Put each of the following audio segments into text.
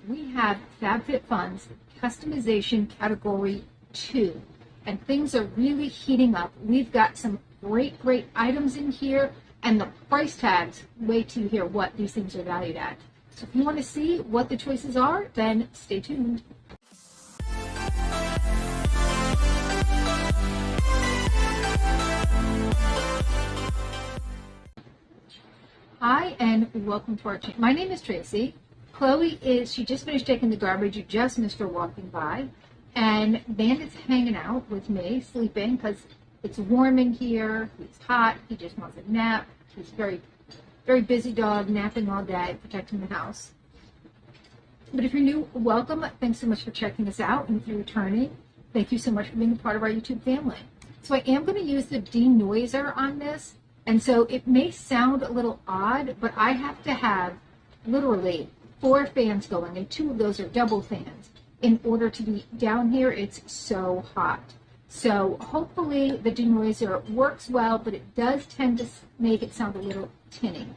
we have FabFitFun's customization category 2, and things are really heating up. We've got some great items in here, and the price tags wait till you hear what these things are valued at. So if you want to see what the choices are, then stay tuned. Hi, and welcome to our channel. My name is Tracy. Chloe she just finished taking the garbage. You just missed her walking by. And Bandit's hanging out with me, sleeping, because it's warm in here. He's hot. He just wants a nap. He's very busy dog, napping all day, protecting the house. But if you're new, welcome. Thanks so much for checking us out. And if you're returning, thank you so much for being a part of our YouTube family. So I am going to use the denoiser on this. And so it may sound a little odd, but I have to have literally 4 fans going, and 2 of those are double fans in order to be down here. It's so hot. So hopefully the denoiser works well, but it does tend to make it sound a little tinny.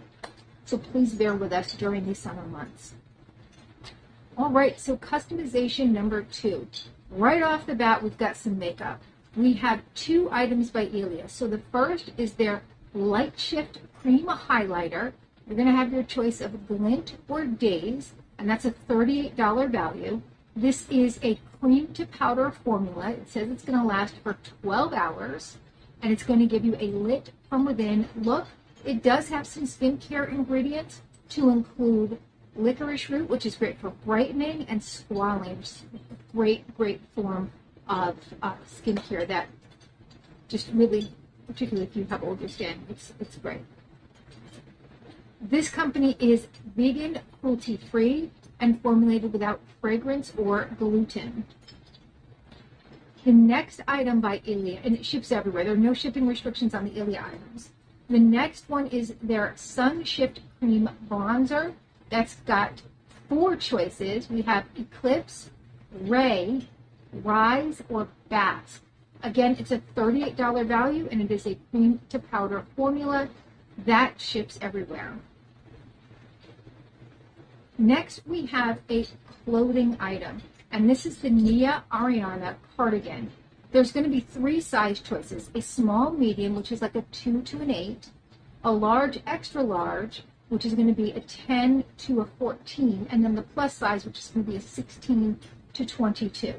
So please bear with us during these summer months. All right, so customization number 2. Right off the bat, we've got some makeup. We have 2 items by Ilia. So the first is their Light Shift Cream Highlighter. You're going to have your choice of Glint or Daze, and that's a $38 value. This is a cream to powder formula. It says it's going to last for 12 hours, and it's going to give you a lit from within look. It does have some skincare ingredients to include licorice root, which is great for brightening, and squalane, great form of skincare that just really, particularly if you have older skin, it's great. This company is vegan, cruelty-free, and formulated without fragrance or gluten. The next item by Ilia, and it ships everywhere. There are no shipping restrictions on the Ilia items. The next one is their Sun Shift Cream Bronzer. That's got 4 choices. We have Eclipse, Ray, Rise, or Bask. Again, it's a $38 value, and it is a cream to powder formula that ships everywhere. Next, we have a clothing item, and this is the Nia Ariana cardigan. There's going to be 3 size choices: a small medium, which is like a 2 to an 8, a large extra large, which is going to be a 10 to a 14, and then the plus size, which is going to be a 16 to 22.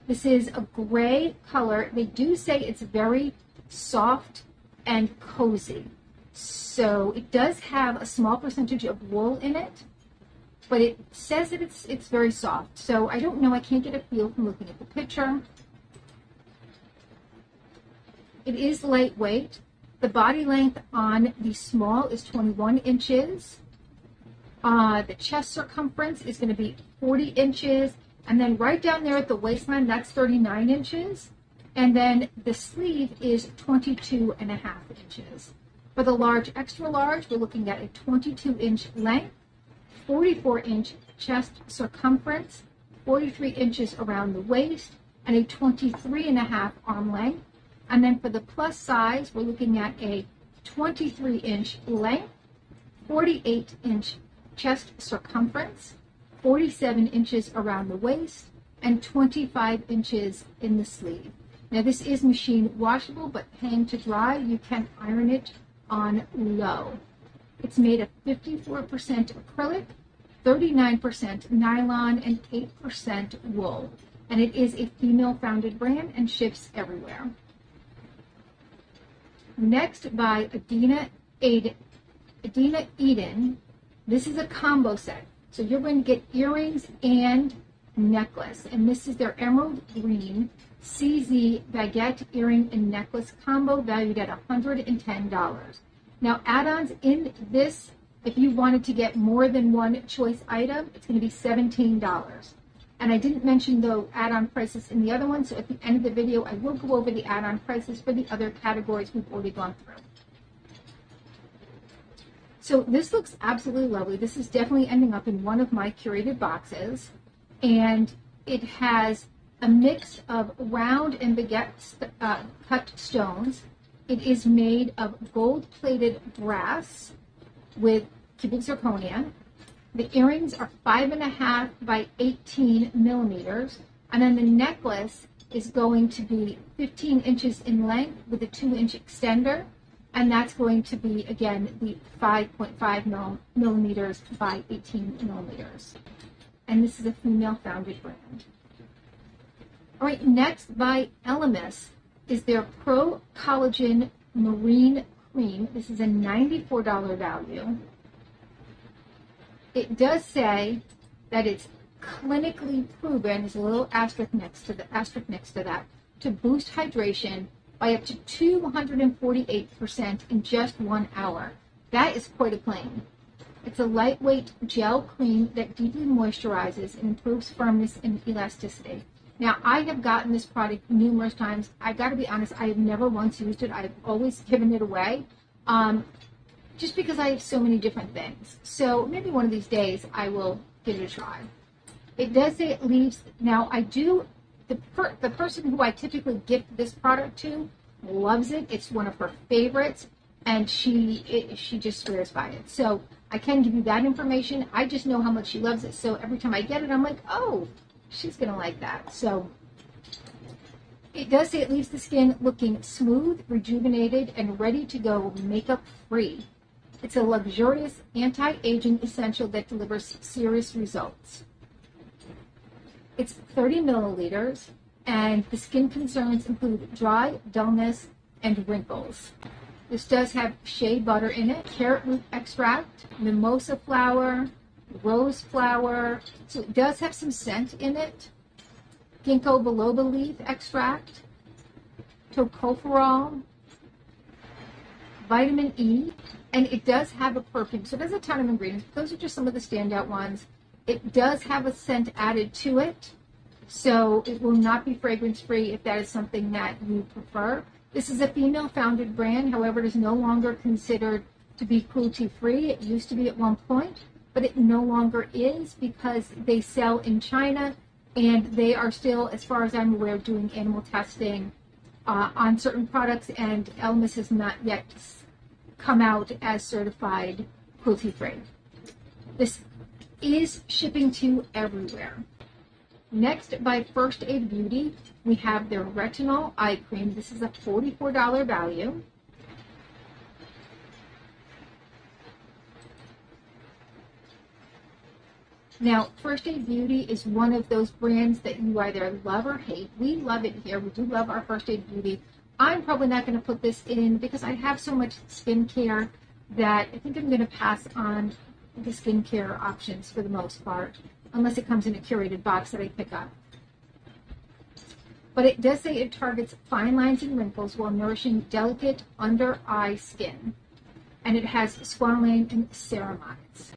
This is a gray color. They do say it's very soft and cozy. So it does have a small percentage of wool in it, but it says that it's very soft. So I don't know. I can't get a feel from looking at the picture. It is lightweight. The body length on the small is 21 inches. The chest circumference is going to be 40 inches. And then right down there at the waistline, that's 39 inches. And then the sleeve is 22 and a half inches. For the large, extra large, we're looking at a 22-inch length, 44-inch chest circumference, 43 inches around the waist, and a 23 and a half arm length. And then for the plus size, we're looking at a 23-inch length, 48-inch chest circumference, 47 inches around the waist, and 25 inches in the sleeve. Now this is machine washable, but hang to dry. You can iron it on low. It's made of 54% acrylic, 39% nylon, and 8% wool. And it is a female-founded brand and ships everywhere. Next by Adina Eden. This is a combo set. So you're going to get earrings and necklace. And this is their emerald green CZ baguette earring and necklace combo valued at $110. Now add-ons in this, if you wanted to get more than one choice item, it's going to be $17. And I didn't mention the add-on prices in the other one, so at the end of the video, I will go over the add-on prices for the other categories we've already gone through. So this looks absolutely lovely. This is definitely ending up in one of my curated boxes. And it has a mix of round and baguette cut stones. It is made of gold-plated brass with cubic zirconia. The earrings are 5.5 by 18 millimeters. And then the necklace is going to be 15 inches in length with a 2-inch extender. And that's going to be, again, the 5.5 millimeters by 18 millimeters. And this is a female-founded brand. All right, next by Elemis is their Pro Collagen Marine Cream. This is a $94 value. It does say that it's clinically proven, there's a little asterisk next to that, to boost hydration by up to 248% in just 1 hour. That is quite a claim. It's a lightweight gel cream that deeply moisturizes and improves firmness and elasticity. Now, I have gotten this product numerous times. I've got to be honest, I have never once used it. I've always given it away, just because I have so many different things. So maybe one of these days I will give it a try. It does say it leaves, now I do, the person who I typically gift this product to loves it. It's one of her favorites, and she just swears by it. So I can give you that information. I just know how much she loves it. So every time I get it, I'm like, oh, she's going to like that. So it does say it leaves the skin looking smooth, rejuvenated, and ready to go makeup free. It's a luxurious anti-aging essential that delivers serious results. It's 30 milliliters, and the skin concerns include dry, dullness, and wrinkles. This does have shea butter in it, carrot root extract, mimosa flower, rose flower. So it does have some scent in it. Ginkgo biloba leaf extract, tocopherol, vitamin E, and it does have a perfume. So there's a ton of ingredients. Those are just some of the standout ones. It does have a scent added to it, so it will not be fragrance free if that is something that you prefer. This is a female-founded brand. However, it is no longer considered to be cruelty-free. It used to be at one point, but it no longer is because they sell in China, and they are still, as far as I'm aware, doing animal testing on certain products, and Elemis has not yet come out as certified cruelty-free. This is shipping to everywhere. Next, by First Aid Beauty, we have their Retinol Eye Cream. This is a $44 value. Now, First Aid Beauty is one of those brands that you either love or hate. We love it here. We do love our First Aid Beauty. I'm probably not going to put this in because I have so much skincare that I think I'm going to pass on the skincare options for the most part, unless it comes in a curated box that I pick up. But it does say it targets fine lines and wrinkles while nourishing delicate under-eye skin. And it has squalane and ceramides.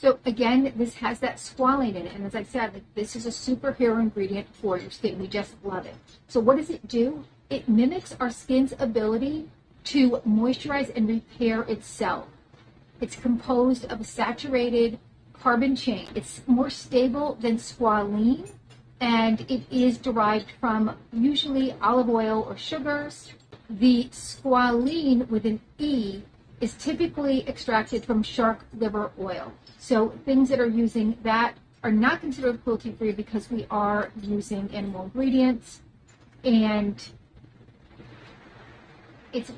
So again, this has that squalane in it. And as I said, this is a superhero ingredient for your skin. We just love it. So what does it do? It mimics our skin's ability to moisturize and repair itself. It's composed of a saturated carbon chain. It's more stable than squalene, and it is derived from usually olive oil or sugars. The squalene with an E is typically extracted from shark liver oil. So things that are using that are not considered cruelty-free because we are using animal ingredients. And it's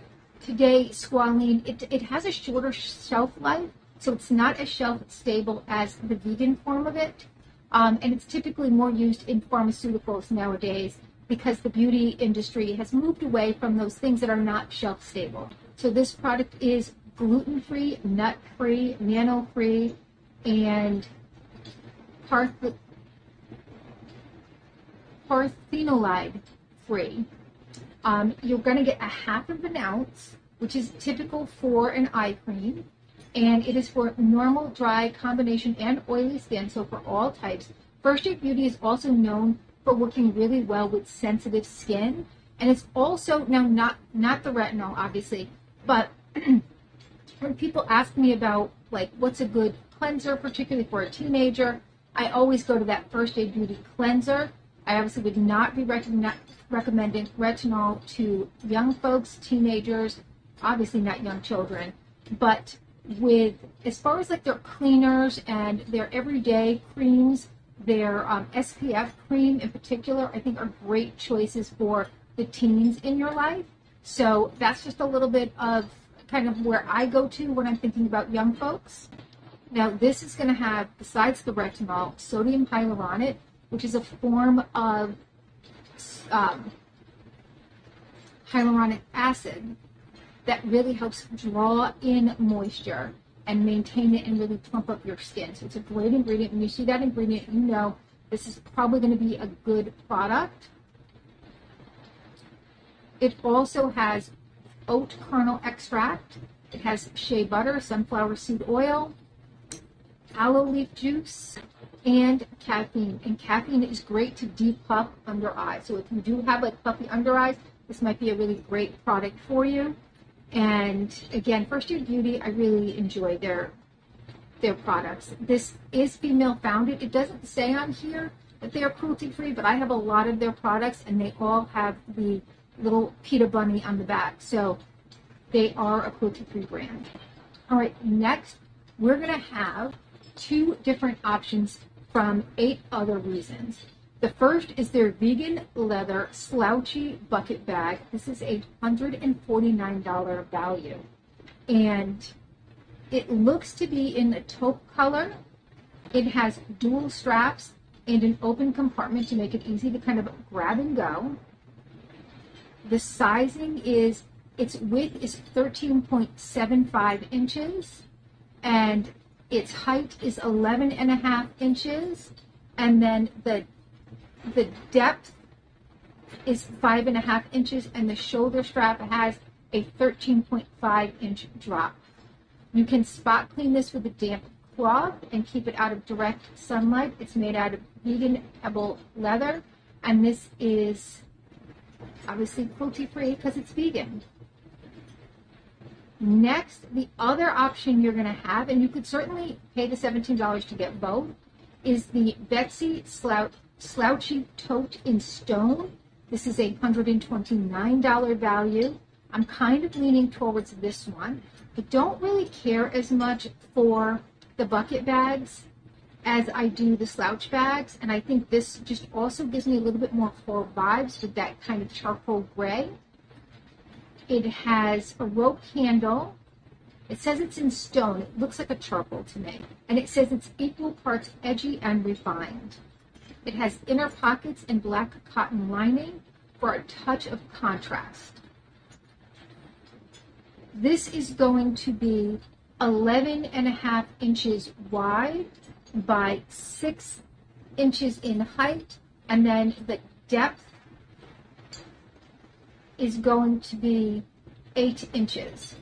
today squalene, it has a shorter shelf life, so it's not as shelf stable as the vegan form of it. And it's typically more used in pharmaceuticals nowadays because the beauty industry has moved away from those things that are not shelf stable. So this product is gluten-free, nut-free, nano-free, and parthenolide-free. You're going to get a 1/2 ounce, which is typical for an eye cream, and it is for normal, dry, combination, and oily skin, so for all types. First Aid Beauty is also known for working really well with sensitive skin, and it's also, now not the retinol, obviously, but when people ask me about, like, what's a good cleanser, particularly for a teenager, I always go to that First Aid Beauty cleanser. I obviously would not be recommending retinol to young folks, teenagers, obviously not young children, but with, as far as like their cleaners and their everyday creams, their SPF cream in particular, I think are great choices for the teens in your life. So that's just a little bit of kind of where I go to when I'm thinking about young folks. Now this is going to have, besides the retinol, sodium hyaluronate, which is a form of hyaluronic acid that really helps draw in moisture and maintain it and really plump up your skin. So it's a great ingredient. When you see that ingredient, you know this is probably going to be a good product. It also has oat kernel extract. It has shea butter, sunflower seed oil, aloe leaf juice, and caffeine. And caffeine is great to depuff under eyes. So if you do have like puffy under eyes, this might be a really great product for you. And again, First Year Beauty, I really enjoy their products. This is female founded. It doesn't say on here that they are cruelty free, but I have a lot of their products and they all have the little PETA bunny on the back. So they are a cruelty free brand. All right, next we're gonna have 2 different options from 8 Other Reasons. The first is their vegan leather slouchy bucket bag. This is a $149 value. And it looks to be in a taupe color. It has dual straps and an open compartment to make it easy to kind of grab and go. The sizing is, its width is 13.75 inches and its height is 11.5 inches. And then the depth is 5.5 inches, and the shoulder strap has a 13.5 inch drop. You can spot clean this with a damp cloth and keep it out of direct sunlight. It's made out of vegan pebble leather, and this is obviously cruelty free because it's vegan. Next, the other option you're going to have, and you could certainly pay the $17 to get both, is the Betsy Slouchy Tote in Stone. This is a $129 value. I'm kind of leaning towards this one. I don't really care as much for the bucket bags as I do the slouch bags, and I think this just also gives me a little bit more floral vibes with that kind of charcoal gray. It has a rope handle. It says it's in stone. It looks like a charcoal to me. And it says it's equal parts edgy and refined. It has inner pockets and black cotton lining for a touch of contrast. This is going to be 11.5 inches wide by 6 inches in height, and then the depth is going to be 8 inches.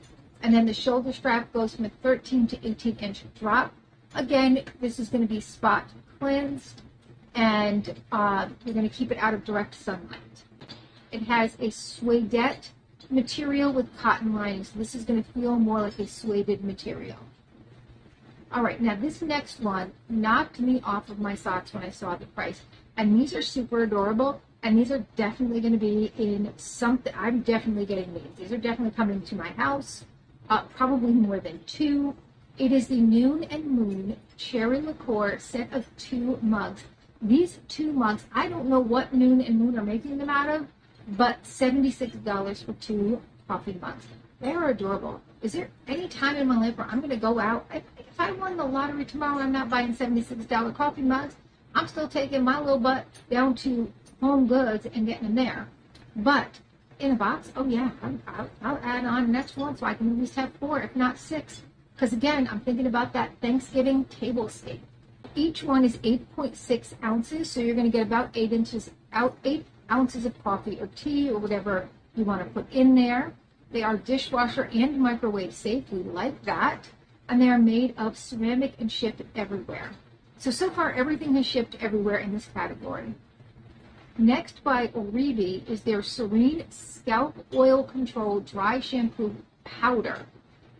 And then the shoulder strap goes from a 13 to 18 inch drop. Again, this is going to be spot cleansed, and you're going to keep it out of direct sunlight. It has a suedette material with cotton lining, so this is going to feel more like a suede material. All right, now this next one knocked me off of my socks when I saw the price, and these are super adorable, and these are definitely going to be in something. I'm definitely getting these. These are definitely coming to my house, probably more than 2. It is the Noon and Moon Cherry Liqueur set of 2 mugs. These 2 mugs, I don't know what Noon and Moon are making them out of, but $76 for 2 coffee mugs. They are adorable. Is there any time in my life where I'm going to go out? If I won the lottery tomorrow and I'm not buying $76 coffee mugs, I'm still taking my little butt down to Home Goods and getting them there. But in a box, oh yeah, I'll add on the next one so I can at least have 4, if not 6. Because again, I'm thinking about that Thanksgiving tablescape. Each one is 8.6 ounces, so you're going to get about 8 ounces of coffee or tea or whatever you want to put in there. They are dishwasher and microwave safe. We like that. And they are made of ceramic and shipped everywhere. So far, everything has shipped everywhere in this category. Next by Oribe is their Serene Scalp Oil Control Dry Shampoo Powder.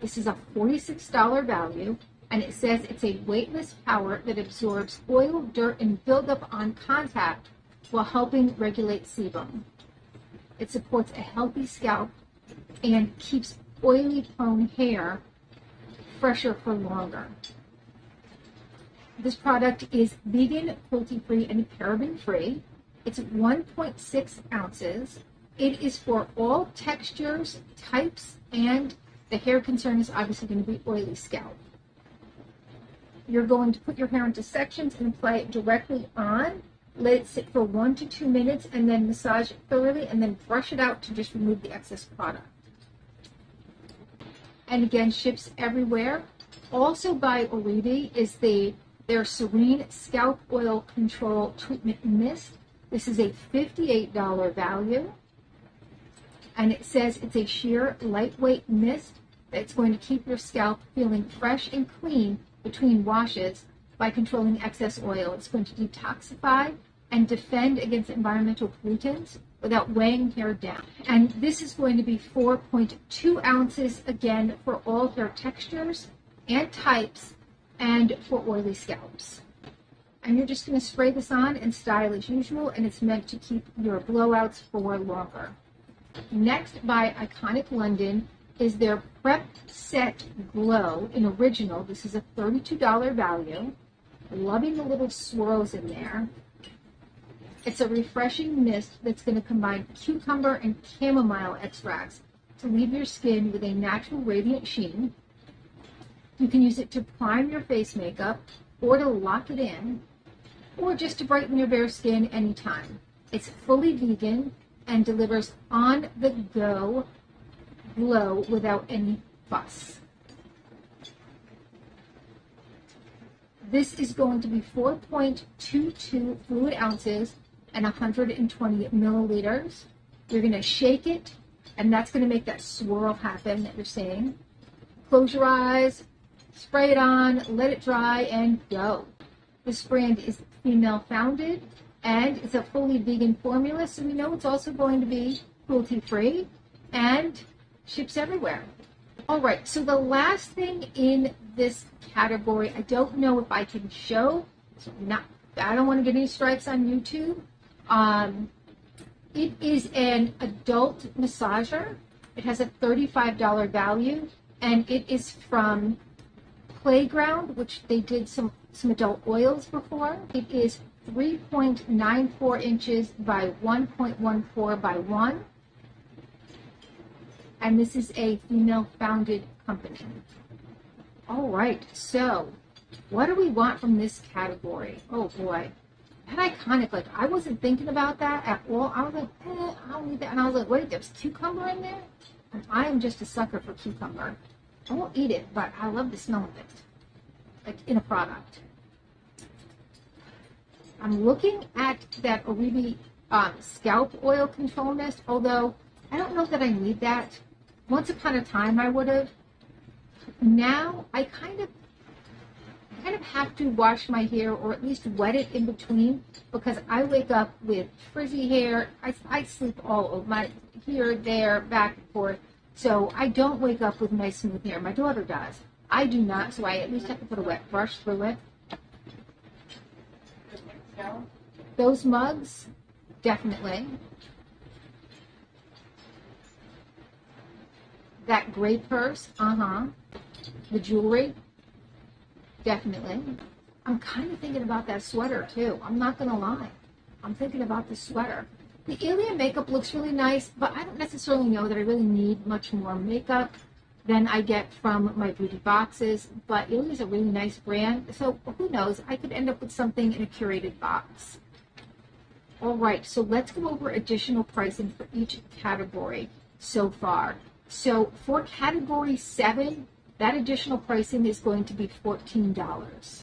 This is a $46 value, and it says it's a weightless powder that absorbs oil, dirt, and buildup on contact while helping regulate sebum. It supports a healthy scalp and keeps oily prone hair fresher for longer. This product is vegan, cruelty-free, and paraben-free. It's 1.6 ounces. It is for all textures, types, and the hair concern is obviously going to be oily scalp. You're going to put your hair into sections and apply it directly on. Let it sit for 1 to 2 minutes and then massage it thoroughly and then brush it out to just remove the excess product. And again, ships everywhere. Also by Oribe is their Serene Scalp Oil Control Treatment Mist. This is a $58 value. And it says it's a sheer lightweight mist that's going to keep your scalp feeling fresh and clean between washes by controlling excess oil. It's going to detoxify and defend against environmental pollutants without weighing hair down. And this is going to be 4.2 ounces, again, for all hair textures and types and for oily scalps. And you're just going to spray this on and style as usual, and it's meant to keep your blowouts for longer. Next, by Iconic London, is their Prep Set Glow in Original. This is a $32 value. Loving the little swirls in there. It's a refreshing mist that's going to combine cucumber and chamomile extracts to leave your skin with a natural radiant sheen. You can use it to prime your face makeup or to lock it in or just to brighten your bare skin anytime. It's fully vegan and delivers on-the-go glow without any fuss. This is going to be 4.22 fluid ounces and 120 milliliters. You're going to shake it, and that's going to make that swirl happen that you're seeing. Close your eyes, spray it on, let it dry, and go. This brand is female founded, and it's a fully vegan formula, so we know it's also going to be cruelty-free and ships everywhere. All right, so the last thing in this category, I don't know if I can show. I don't want to get any strikes on YouTube. It is an adult massager. It has a $35 value, and it is from Playground, which they did some adult oils before. It is 3.94 inches by 1.14 by 1. And this is a female-founded company. All right, so what do we want from this category? Oh, boy. That Iconic, like, I wasn't thinking about that at all. I was like, I'll need that. And I was like, wait, there's cucumber in there? And I am just a sucker for cucumber. I won't eat it, but I love the smell of it, like, in a product. I'm looking at that Oribe Scalp Oil Control Mist, although I don't know that I need that. Once upon a time, I would have. Now, I kind of have to wash my hair or at least wet it in between because I wake up with frizzy hair. I sleep all over my here, there, back and forth. So I don't wake up with nice smooth hair. My daughter does. I do not, so I at least have to put a wet brush through it. Those mugs, definitely. That gray purse, The jewelry, definitely. I'm kind of thinking about that sweater too. I'm not going to lie. I'm thinking about the sweater. The Alien makeup looks really nice, but I don't necessarily know that I really need much more makeup than I get from my beauty boxes. But Alien is a really nice brand, so who knows? I could end up with something in a curated box. All right, so let's go over additional pricing for each category so far. So for category 7, that additional pricing is going to be $14.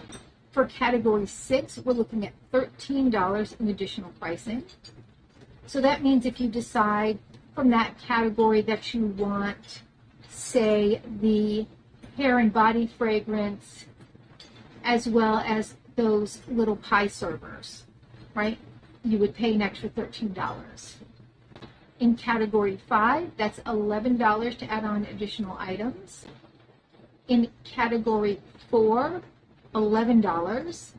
For category 6, we're looking at $13 in additional pricing. So that means if you decide from that category that you want, say, the hair and body fragrance, as well as those little pie servers, right? You would pay an extra $13. In category 5, that's $11 to add on additional items. In category 4, $11.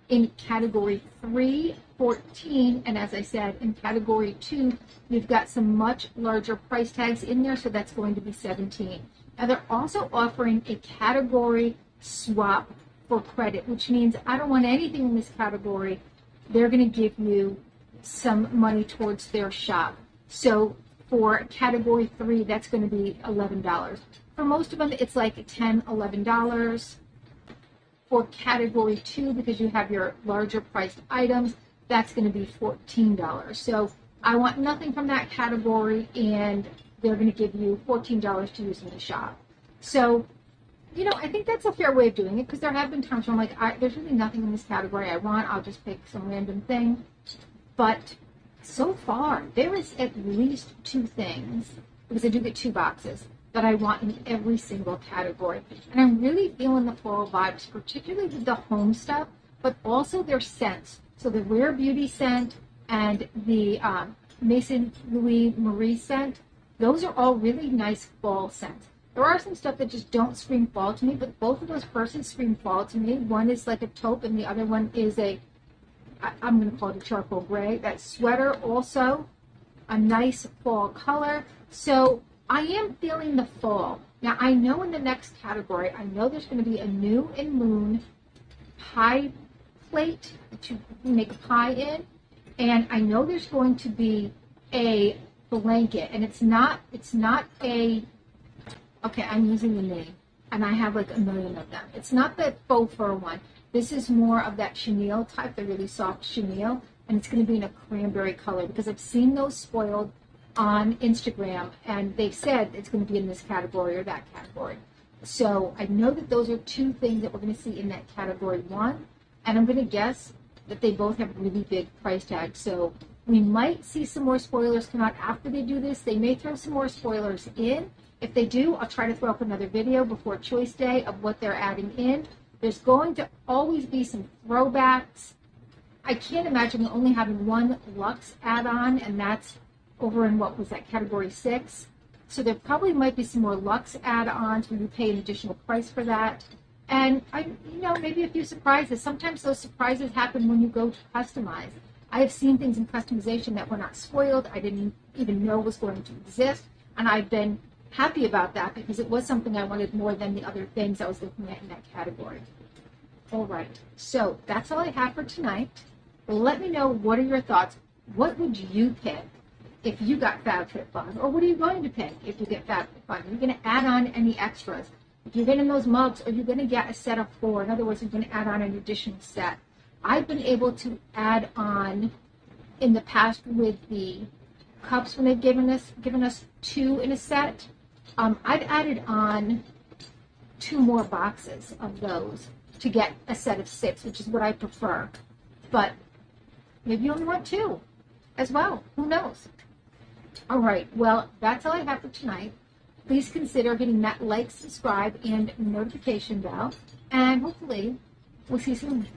In category 3, $14. And as I said, in category 2, we've got some much larger price tags in there, so that's going to be $17. Now they're also offering a category swap for credit, which means I don't want anything in this category. They're going to give you some money towards their shop. So for category 3, that's going to be $11. For most of them, it's like $10, $11. For category 2, because you have your larger priced items, that's going to be $14. So I want nothing from that category, and they're going to give you $14 to use in the shop. So, you know, I think that's a fair way of doing it, because there have been times where I'm like, there's really nothing in this category I want. I'll just pick some random thing. But so far, there is at least 2 things, because I do get 2 boxes, that I want in every single category. And I'm really feeling the floral vibes, particularly with the home stuff, but also their scents. So the Rare Beauty scent and the Maison Louis Marie scent, those are all really nice fall scents. There are some stuff that just don't scream fall to me, but both of those persons scream fall to me. One is like a taupe, and the other one is I'm going to call it a charcoal gray. That sweater also, a nice fall color. So I am feeling the fall. Now I know in the next category, I know there's going to be a new and moon pie plate to make a pie in. And I know there's going to be a blanket, and it's not a, okay, I'm using the name, and I have like a million of them. It's not the faux fur one. This is more of that chenille type, the really soft chenille, and it's going to be in a cranberry color, because I've seen those spoiled on Instagram, and they've said it's going to be in this category or that category. So I know that those are 2 things that we're going to see in that category 1, and I'm going to guess that they both have really big price tags. So we might see some more spoilers come out after they do this. They may throw some more spoilers in. If they do, I'll try to throw up another video before Choice Day of what they're adding in. There's going to always be some throwbacks. I can't imagine only having 1 Luxe add-on, and that's over in what was that, category 6. So there probably might be some more Luxe add-ons where you pay an additional price for that. And maybe a few surprises. Sometimes those surprises happen when you go to customize. I have seen things in customization that were not spoiled. I didn't even know was going to exist. And I've been happy about that, because it was something I wanted more than the other things I was looking at in that category. All right. So that's all I have for tonight. Let me know, what are your thoughts? What would you pick if you got FabFitFun? Or what are you going to pick if you get FabFitFun? Are you going to add on any extras? If you're getting those mugs, are you going to get a set of 4? In other words, you're going to add on an additional set. I've been able to add on in the past with the cups when they've given us 2 in a set. I've added on 2 more boxes of those to get a set of 6, which is what I prefer. But maybe you only want 2 as well. Who knows? All right. Well, that's all I have for tonight. Please consider hitting that like, subscribe, and notification bell. And hopefully, we'll see you soon.